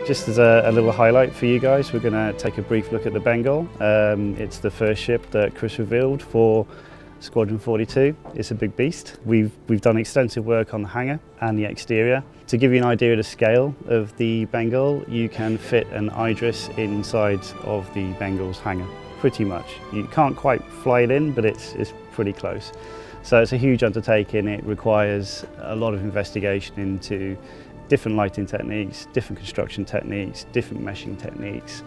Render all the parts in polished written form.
Just as a little highlight for you guys, we're going to take a brief look at the Bengal. It's the first ship that Chris revealed for Squadron 42. It's a big beast. We've done extensive work on the hangar and the exterior. To give you an idea of the scale of the Bengal, you can fit an Idris inside of the Bengal's hangar, pretty much. You can't quite fly it in, but it's pretty close. So it's a huge undertaking. It requires a lot of investigation into different lighting techniques, different construction techniques, different meshing techniques.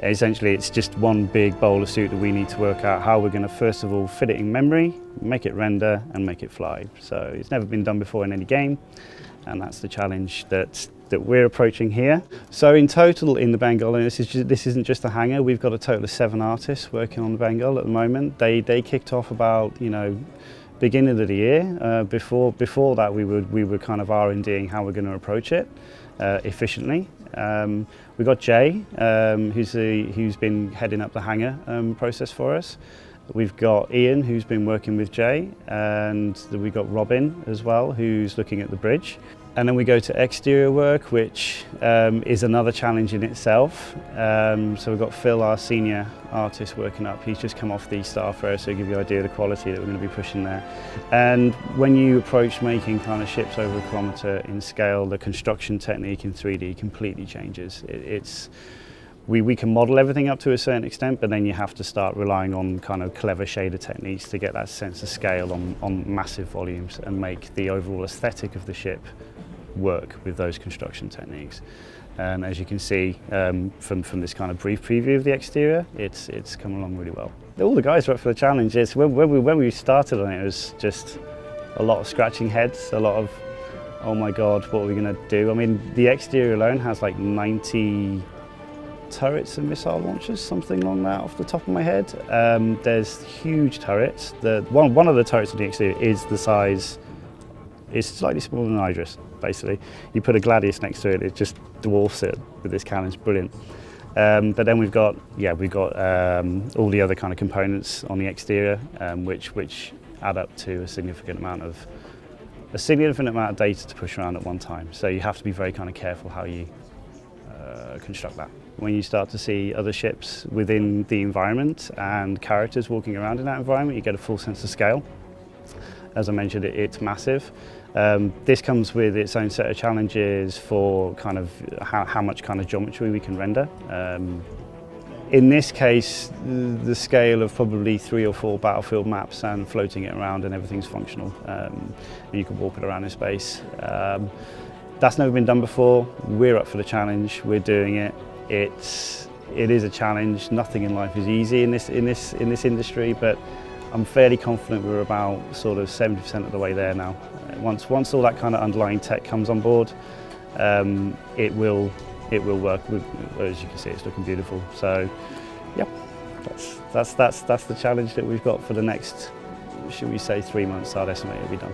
Essentially, it's just one big bowl of soup that we need to work out how we're going to first of all fit it in memory, make it render and make it fly. So it's never been done before in any game, and that's the challenge that we're approaching here. So in total in the Bengal, and this isn't just the hangar, we've got a total of 7 artists working on the Bengal at the moment. They kicked off about, beginning of the year. Before that, we were kind of R&Ding how we're going to approach it efficiently. We've got Jay, who's been heading up the hangar process for us. We've got Ian, who's been working with Jay, and we've got Robin as well, who's looking at the bridge. And then we go to exterior work, which is another challenge in itself. So we've got Phil, our senior artist, working up. He's just come off the Starfarer, so to give you an idea of the quality that we're going to be pushing there. And when you approach making kind of ships over a kilometre in scale, the construction technique in 3D completely changes. We can model everything up to a certain extent, but then you have to start relying on kind of clever shader techniques to get that sense of scale on massive volumes and make the overall aesthetic of the ship work with those construction techniques. And as you can see from this kind of brief preview of the exterior, it's come along really well. All the guys are up for the challenge. When we started on it, it was just a lot of scratching heads, a lot of, oh my God, what are we going to do? I mean, the exterior alone has like 90 turrets and missile launchers, something along that off the top of my head. There's huge turrets. One of the turrets on the exterior is the size, it's slightly smaller than Idris, basically. You put a Gladius next to it, it just dwarfs it with this cannon. It's brilliant. But then we've got all the other kind of components on the exterior, which add up to a significant amount of data to push around at one time. So you have to be very kind of careful how you construct that. When you start to see other ships within the environment and characters walking around in that environment, you get a full sense of scale. As I mentioned, it's massive. This comes with its own set of challenges for kind of how much kind of geometry we can render. In this case, the scale of probably 3 or 4 battlefield maps and floating it around and everything's functional. And you can warp it around in space. That's never been done before. We're up for the challenge. We're doing it. It is a challenge. Nothing in life is easy in this industry, but I'm fairly confident we're about sort of 70% of the way there now. Once all that kind of underlying tech comes on board, it will work. As you can see, it's looking beautiful. So, yeah, that's the challenge that we've got for the next, should we say, 3 months. I'd estimate it'll be done.